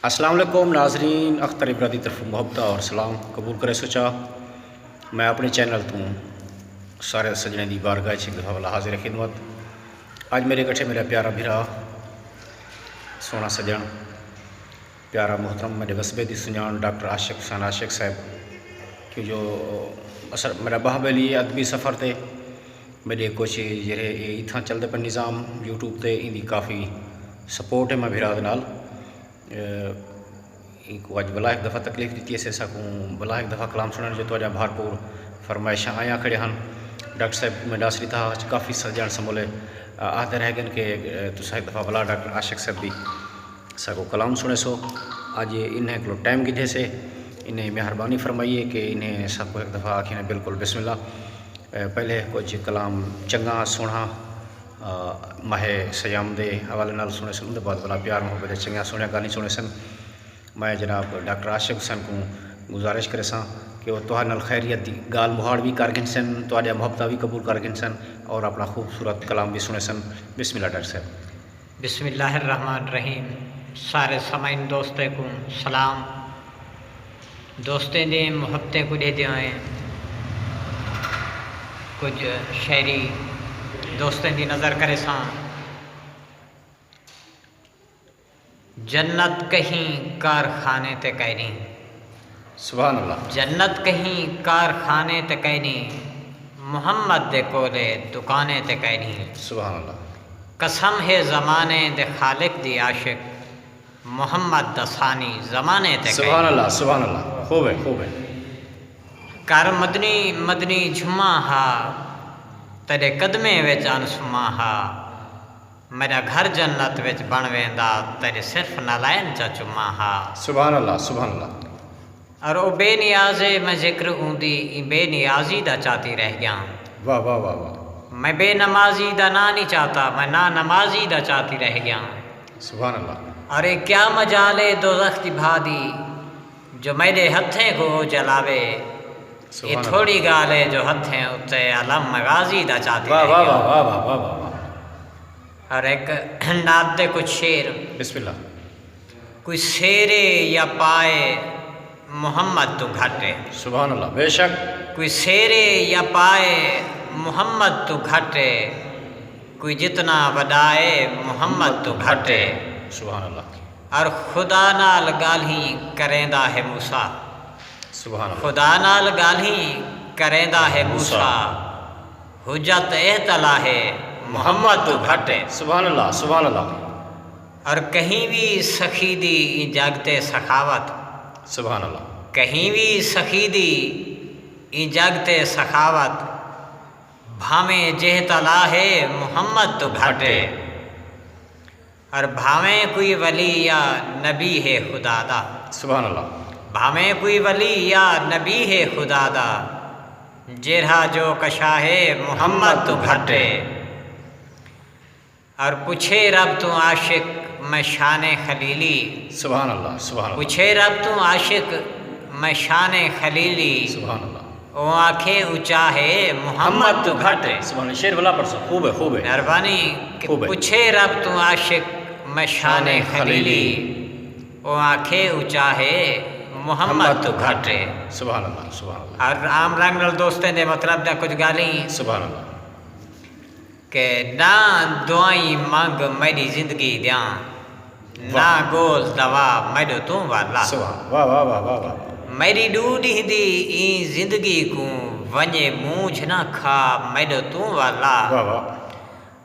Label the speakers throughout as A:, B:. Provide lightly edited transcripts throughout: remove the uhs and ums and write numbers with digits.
A: السلام علیکم ناظرین، اختر ابرادی طرف محبت اور سلام قبول کرے سوچا میں اپنے چینل تو سارے سجنے دی بارگاہ ایک دفعہ والا حاضر خدمت۔ اج میرے کٹھے میرا پیارا بھرا سونا سجن پیارا محترم میرے وسبے دی سنجان ڈاکٹر عاشق حسین عاشق صاحب کہ جو اثر میرا باہبلی ادبی سفر تے میرے کچھ جڑے اتھاں چلتے پہ نظام یوٹیوب تے ان دی کافی سپورٹ ہے میں بھرا دے نال اج بلا ایک دفعہ تکلیف دیتی ہے سکوں بلا ایک دفعہ کلام سننے جو تو بھرپور فرمائشاں آیا کھڑے ہن۔ ڈاکٹر صاحب میں ڈاسری تھا کافی سجان سمولے آدھے رہ گئے کہ تسا ایک دفعہ بلا ڈاکٹر عاشق صاحب بھی سکو کلام سنے سو اج انہیں کلو ٹائم گدھے سے انہیں مہربانی فرمائیے کہ انہیں سب کو ایک دفعہ آخیں بالکل بسم اللہ۔ پہلے کچھ کلام چنگا سونا ماہ سیام دے حوالے نال سنے سن دے بعد بلا پیار محبت چنگا سنیا گانی سنے سن۔ میں جناب ڈاکٹر عاشق حسین کو گزارش کرے سا کہ وہ تہاڈے نال خیریت دی گال مہاڑ بھی کر گن سن، تہاڈیاں محبتاں بھی قبول کر گن سن اور اپنا خوبصورت کلام بھی سنے سن۔ بسم اللہ ڈاکٹر صاحب۔
B: بسم اللہ الرحمن الرحیم۔ سارے سامعین دوستیں کو سلام، دوستیں دیں محبتیں کو دے دیں کچھ شاعری دوستیں دی نظر کرے ساں۔ جنت کہیں کارخانے تے کہنی،
A: سبحان اللہ۔
B: جنت کہیں کارخانے تے کہنی، محمد دے کولے دکانے تے کہنی۔
A: سبحان اللہ۔
B: قسم ہے زمانے دے خالق دی عاشق، محمد دسانی زمانے تے کہنی۔
A: سبحان اللہ سبحان اللہ، خوب ہے خوب ہے۔
B: کر مدنی مدنی جھما ہا، تیرے قدمے وچ انسما ہا، میرا گھر جنت وچ بن ویندا، تیرے صرف نالائن چا چما ہا۔
A: سبحان اللہ سبحان اللہ۔
B: اور او بے نیازے میں ذکر ہوندی بے نیازی دا چاہتی رہ گیا۔
A: واہ واہ واہ واہ۔
B: میں بے نمازی دا نا نہیں چاہتا، میں نا نمازی دا چاہتی رہ گیا۔
A: سبحان اللہ۔
B: ارے کیا مجالے دوزخ دی بھادی، جو میرے ہتھیں کو جلاوے، یہ تھوڑی گال ہے جو ہتھیں اتے علم غازی دا چاہتی رہ
A: واہ
B: گیا۔
A: واہ واہ واہ واہ واہ۔
B: اور ایک نعت دے کچھ شعر،
A: بسم اللہ۔
B: کوئی سیرے یا پائے محمد تو گھٹے،
A: سبحان اللہ بے شک۔
B: کوئی سیرے یا پائے محمد تو گھٹے، کوئی جتنا وڈائے محمد تو گھٹے۔
A: سبحان اللہ۔
B: اور خدا نال گالیں کریندا ہے موسیٰ،
A: سبحان اللہ۔
B: خدا نال گالیں کریندا ہے موسیٰ، حجت احتلا ہے محمد تو گھٹے۔
A: سبحان اللہ سبحان اللہ۔
B: اور کہیں بھی سخی دی جاگتے سخاوت،
A: سبحان اللہ۔
B: کہیں بھی سخی دی جاگتے سخاوت، بھامیں جہتلا ہے محمد تو گھٹے۔ اور بھامیں کوئی ولی یا نبی ہے خدا دا،
A: سبحان اللہ۔
B: بھامیں کوئی ولی یا نبی ہے خدا دا، جرہا جو کشا ہے محمد تو گھٹے۔ اور پوچھے رب تو عاشق میں شان خلیلی،
A: سبحان اللہ سبحان اللہ۔
B: پوچھے رب تو عاشق میں شان خلیلی،
A: سبحان اللہ۔
B: او آنکھیں اونچا ہے محمد تو گھٹے۔
A: سبحان اللہ۔ شعر بلا پرسو خوب ہے خوب ہے۔
B: مہربانی کہ
A: خوب ہے۔
B: پوچھے رب تو عاشق میں شان خلیلی، او آنکھیں اونچا ہے محمد تو گھٹے۔
A: سبحان اللہ سبحان اللہ۔
B: اور عام رنگ نال دوستیں دے مطلب دا کچھ گالیں
A: سبحان اللہ۔
B: کہ نہ دعائیں مانگ میری زندگی دیاں، نہ گول دوا میرو تو والا،
A: سبحان واہ واہ واہ واہ واہ۔
B: میری ڈوڈی دی این زندگی کو ونجے مونجھ نہ کھا میرو تو والا۔
A: واہ واہ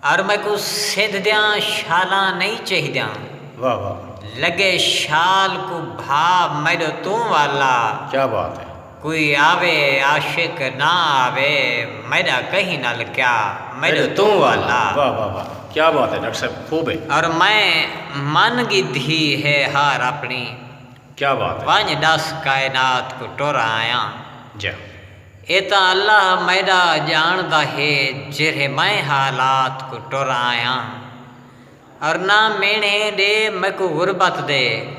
B: اور میں کو سدھ دیاں شالاں نہیں چاہی دیاں،
A: واہ واہ۔
B: لگے شال کو بھا میرو تو والا۔
A: کیا بات ہے۔
B: کوئی آوے عاشق نہ آوے، میرا کہیں نہ لکیا میرو تو والا۔
A: واہ واہ واہ، کیا بات ہے ڈاکٹر صاحب، خوب ہے۔
B: اور میں من گدھی ہے ہار اپنی،
A: کیا بات ہے۔
B: ونج دس کائنات کو ٹور آیا۔
A: جی
B: ایتا اللہ میرا جاندا ہے، جرے میں حالات کو ٹور آیا۔ اور نہ مینے دے میں کو غربت دے،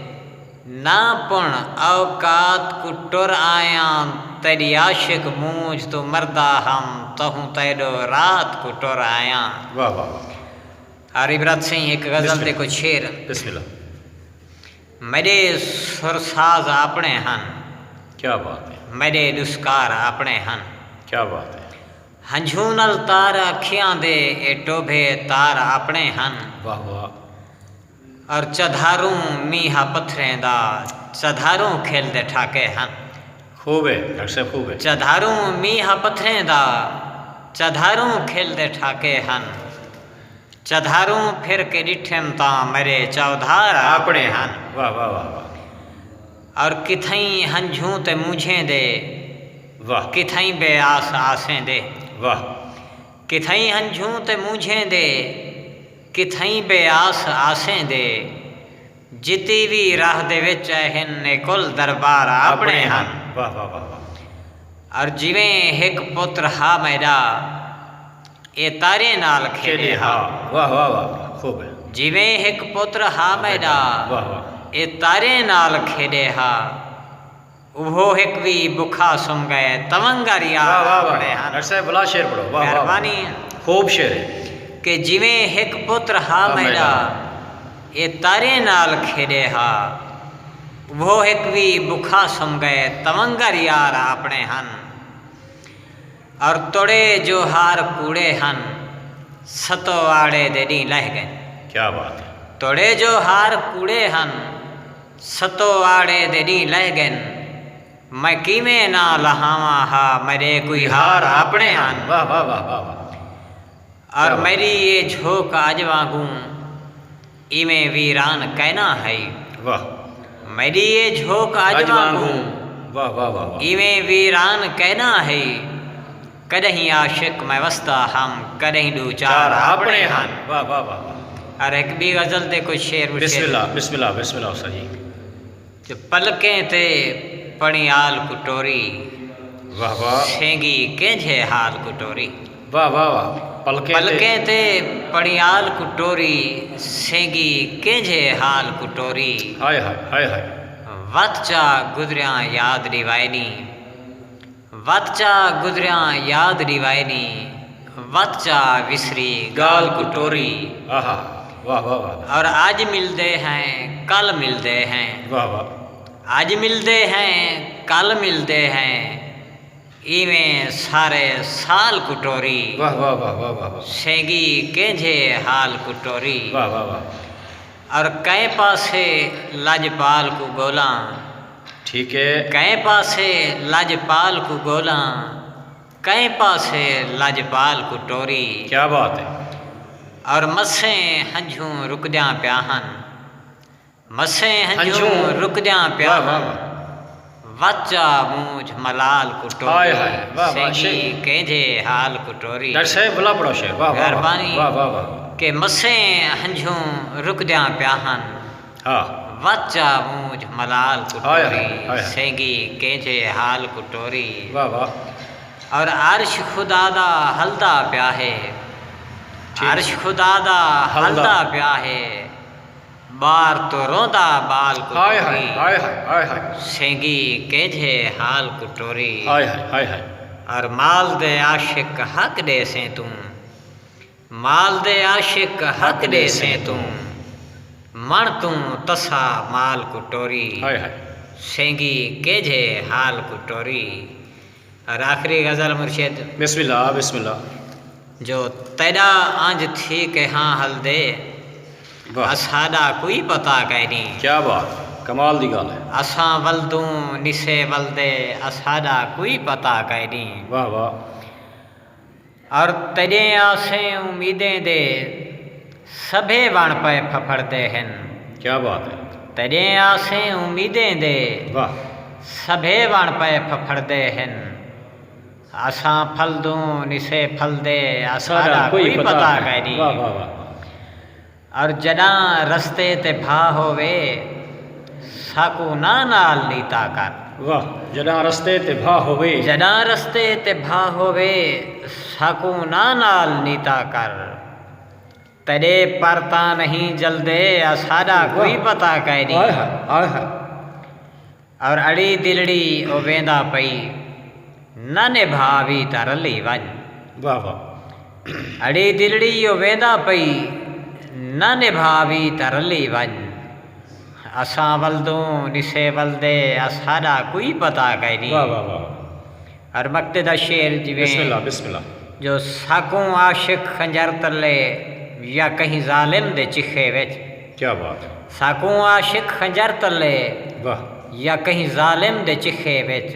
B: نہ پن اوقات کو ٹور آیا، تیری عاشق مونج تو مردہ ہم تہوں تیرو رات کو ٹور آیا۔
A: واہ واہ واہ۔
B: اور عبرت سے ایک غزل دے کچھ شعر،
A: بسم اللہ۔
B: میرے سرساز اپنے ہن،
A: کیا بات ہے،
B: میرے دسکار اپنے ہن،
A: کیا بات ہے،
B: ہنجھوں نال تار اکھیاں دے اے ٹوبے تار اپنے ہن،
A: واہ واہ،
B: اور چدھاروں میہا پتھریں دا چدھاروں کھیل دے ٹھاکے ہن،
A: خوب ہے ڈاکٹر صاحب، خوب ہے،
B: چدھاروں میہا پتھریں دا چدھاروں کھیل دے ٹھاکے ہن، چدھاروں پھر کے ڈٹھن تاں میرے چودھار اپنے ہن،
A: واہ واہ واہ واہ،
B: اور کتھائیں ہنجھوں تے مونجھیں دے
A: واہ
B: کتھائیں بے آس آسیں دے،
A: واہ،
B: کتھائیں ہنجھوں تے مونجھیں دے کتھائیں بے آس آسیں دے، جتی بھی راہ دے وچ ہن نے کل دربار اپنے ہن،
A: واہ واہ واہ واہ،
B: اور جویں ایک پتر ہا میرا اے تارے نال کھیڈے ہا،
A: واہ واہ واہ، خوب ہے،
B: جویں ایک پتر ہا میرا
A: واہ واہ،
B: اے تارے نال کھیڈے ہا، وہ ایک بھی بکھا سم گئے تونگا ریا
A: واہ واہ واہ،
B: اپنے ہن،
A: ڈاکٹر صاحب بلا شعر پڑھو، واہ واہ،
B: مہربانی
A: خوب شعر ہے،
B: کہ جویں ایک پتر ہا میرا اے تارے نال کھیڈے ہا، وہ ایک بھی بکھا سم گئے تونگا ریا اپنے ہن، اور توڑے جو ہار کوڑے ہن ستو آڑے دے ڈی لہ گئے،
A: کیا بات ہے،
B: توڑے جو ہار کوڑے ہن ستو آڑے دے ڈی لہ گئے، میں کیویں نہ لہاواں ہا میرے کوئی ہار اپنے ہن،
A: واہ واہ واہ واہ واہ،
B: اور میری یہ جھوک آج وانگوں ایویں ویران کہنا ہے،
A: واہ،
B: میری یہ جھوک آج وانگوں
A: واہ واہ واہ واہ،
B: ایویں ویران کہنا ہے، کدہیں عاشق میں وسطا ہم کدہیں دو چار اپنے ہن،
A: واہ واہ واہ واہ،
B: اور ایک بھی غزل دے کچھ شعر
A: بسم اللہ بسم اللہ بسم اللہ استاد جی،
B: جو پلکیں تے پڑی آل کٹوری
A: واہ واہ
B: سینگی کینجھے حال کٹوری،
A: واہ واہ واہ،
B: پلکیں تے پڑی آل کٹوری سینگی کینجھے حال کٹوری،
A: ہائے ہائے ہائے ہائے،
B: وت چا گزریاں یاد ریوائنی، وت چا گزریاں یاد ریوائنی، وت چا وسری گال کٹوری،
A: آہا، واہ واہ واہ،
B: اور آج ملتے ہیں کل ملتے ہیں،
A: واہ واہ،
B: آج ملتے ہیں کل ملتے ہیں، ایویں سارے سال کٹوری،
A: واہ واہ واہ واہ واہ،
B: سینگی کینجھے حال کٹوری،
A: واہ واہ واہ،
B: اور کئے پاسے لاجپال کو گولاں،
A: ٹھیک ہے،
B: کئے پاسے لاجپال کو گولاں، کئے پاسے لاجپال کو ٹوری،
A: کیا بات ہے،
B: اور مسیں ہنجھوں رک دیاں پیاہن، مسیں ہنجھوں رک دیاں
A: واہ واہ
B: پیاہن،
A: واہ،
B: وچا مونجھ ملال کو
A: ہائے
B: ٹوری،
A: ہائے، واہ واہ،
B: سینگی کینجھے حال کو ٹوری،
A: ڈاکٹر صاحب بلا پڑھو شعر، واہ واہ
B: مہربانی
A: واہ واہ واہ،
B: کہ مسیں ہنجھوں رک دیاں پیاہن،
A: ہاں،
B: وچا مونجھ ملال کو
A: ہائے
B: ٹوری،
A: ہائے، ہائے۔
B: سینگی کینجھے حال کو ٹوری،
A: واہ واہ،
B: اور عرش خدا دا ہلدا پیا ہے، عرش خدا دا ہلدا پیا ہے، بار تو روندا بال کو
A: ہائے ہائے
B: ٹوری،
A: ہائے ہائے ہائے ہائے،
B: سینگی کینجھے حال کو ٹوری،
A: ہائے ہائے ہائے ہائے،
B: اور مال دے عاشق حق دے سے تم، مال دے عاشق حق دے سے تم، من تم تسا مال کو ٹوری،
A: ہائے ہائے،
B: سینگی کینجھے حال کو ٹوری، اور آخری غزل مرشد
A: بسم اللہ بسم اللہ،
B: جو تیرا آنج تھی کہ ہاں ہل دے،
A: واہ،
B: اساڈا کوئی پتا کہ نہیں،
A: کیا بات، کمال دی گل ہے،
B: اساں ولدوں نسے ولدے اساڈا کوئی پتا کہ نہیں،
A: واہ واہ،
B: اور تیرے آسیں امیدیں دے سبھے بن پے پھپھڑتے ہیں،
A: کیا بات ہے،
B: تیرے آسیں امیدیں دے
A: واہ،
B: سبھے بن پے پھپھڑتے ہیں، اساں پھل دوں نسے پھل دے اساڈا کوئی پتا کہ نہیں،
A: واہ واہ واہ،
B: اور جڈاں رستے تے بھا ہووے ساکو نا نال نیتا کر،
A: واہ، جڈاں رستے تے بھا ہووے،
B: جڈاں رستے تے بھا ہووے ساکو نا نال نیتا کر، تیرے پر تاں نہیں جلدے اساڈا کوئی پتا کہ
A: ہائے
B: نہیں،
A: ہائے ہائے ہائے،
B: اور اڑی دلڑی او ویندا پئی نہ نبھاوی تا رلی ون،
A: واہ واہ،
B: اڑی دلڑی او ویندا پئی نہ نبھاوی تا رلی ون، اساں ولدوں نسے ولدے اساڈا کوئی پتہ کہیں نہیں۔
A: واہ واہ واہ،
B: اور مقتے دا شعر
A: بسم اللہ
B: جویں
A: بسم اللہ۔
B: جو ساکوں عاشق خنجر تلے یا کہیں ظالم دے چکھے وچ،
A: کیا بات ہے،
B: ساکوں عاشق خنجر تلے
A: واہ،
B: یا کہیں ظالم دے چکھے وچ،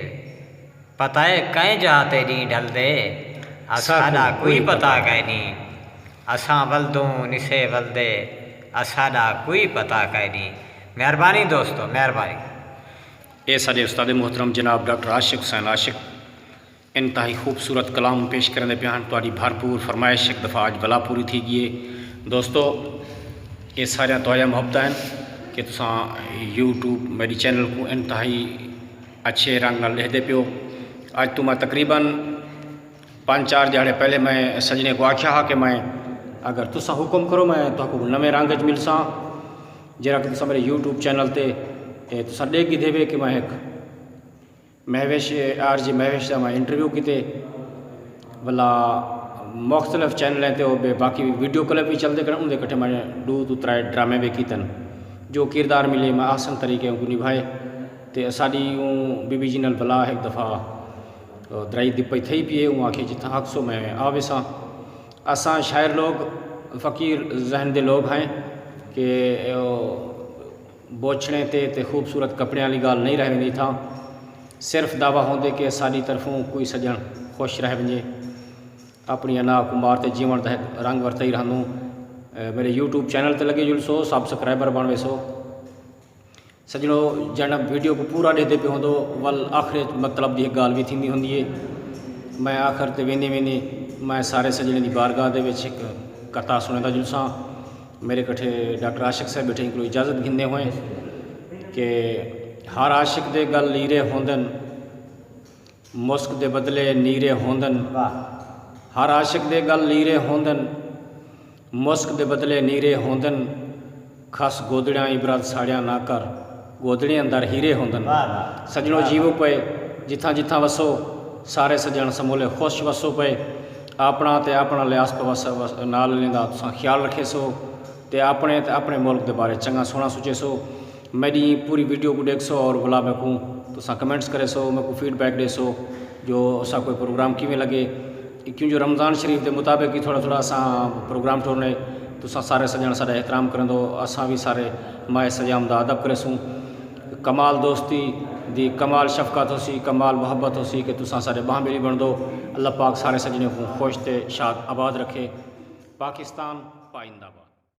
B: پتہ ہے کہیں جاتے نہیں ڈھل دے اساڈا کوئی پتہ کہیں نہیں۔ اساں ولدوں نسے ولدے اساڈا کوئی پتہ کہیں نہیں۔ مہربانی دوستو، مہربانی۔
A: اے سارے استاد محترم جناب ڈاکٹر عاشق حسین عاشق انتہائی خوبصورت کلام پیش کرنے پہ ہیں، تاری بھرپور فرمائش ایک دفعہ آج بلا پوری تھی گئی ہے۔ دوستو یہ سارے تہاڈا محبت ہیں کہ تساں یوٹیوب میری چینل کو انتہائی اچھے رنگ نال لکھ دے پیو۔ اج تو میں تقریباً 5-4 دہاڑے پہلے میں سجنے کو آکھیا ہا کہ میں اگر تساں حکم کرو میں تو نویں رنگ وچ ملساں، جہاں کہ تساں میرے یوٹیوب چینل تے تساں ڈیکھ دے وے کہ میں ایک مہویش RJ مہویش دا میں انٹرویو کیتے، بلا مختلف چینلیں تے بے باقی ویڈیو کلپ بھی چلتے کرن، ان دے کٹھے میں 2-3 ڈرامے بھی کیتن، جو کردار ملے میں آسن طریقے کو نبھائے تے ساڈی بی بی جی نال بلا ایک دفعہ درائی دی پئی تھئی پیے، اون آکھے جتھاں حق سو میں آوے ساں۔ اساں شاعر لوگ فقیر ذہن دے لوگ ہیں کہ بوچھنے تے خوبصورت کپڑے والی گال نہیں رہ ویندی تھا، صرف دعویٰ ہوندے کہ ساری طرفوں کوئی سجن خوش رہ ونجے، اپنی انا کو مارتے جیون دا رنگ ورتے ہی رہندوں۔ میرے یوٹیوب چینل تے لگے جلسو، سبسکرائبر بن ویسو سجنوں، جانا ویڈیو کو پورا ڈے دے پہ ہوندو ول آخر مطلب دی گال بھی تھیندی ہوندی ہے۔ میں آخر تے ویندے ویندے میں سارے سجنے دی بارگاہ دے وچ ایک کتا سندا جلساں، میرے کٹھے ڈاکٹر عاشق صاحب بیٹھے کو اجازت گھندے ہوئے کہ ہر عاشق دے گل لیرے ہوندن، مسک دے بدلے نیرے ہوندن، ہر عاشق دے گل لیرے ہوندن، مسک دے بدلے نیرے ہوندن، خس گودڑیاں عبرت ساڑیاں نہ کر، گودڑیاں اندر ہیرے ہوندن۔ سجنوں جیو پے جتھاں جتھاں وسو، سارے سجن سمولے خوش وسو پے، اپنا تے اپنا لحاظ پہ نال لیندا تساں خیال رکھے سو تے اپنے ملک دے بارے چنگا سونا سوچے سو۔ میری پوری ویڈیو کو دیکھ سو اور بلا میں کو تساں کمنٹس کرے سو، میں کو فیڈ بیک دے سو جو اسا کوئی پروگرام کیویں لگے، کیوں جو رمضان شریف دے مطابق ہی تھوڑا اساں پروگرام ٹورنے تساں سارے سجن ساڈا احترام کرن دو، اساں بھی سارے مائے سجام دا ادب کرے سوں۔ کمال دوستی دی کمال شفقت ہو سی، کمال محبت ہو سی کہ تساں سارے باہ ملی بن دو۔ اللہ پاک سارے سجنے کو خوش تے شاد آباد رکھے۔ پاکستان پائندہ باد۔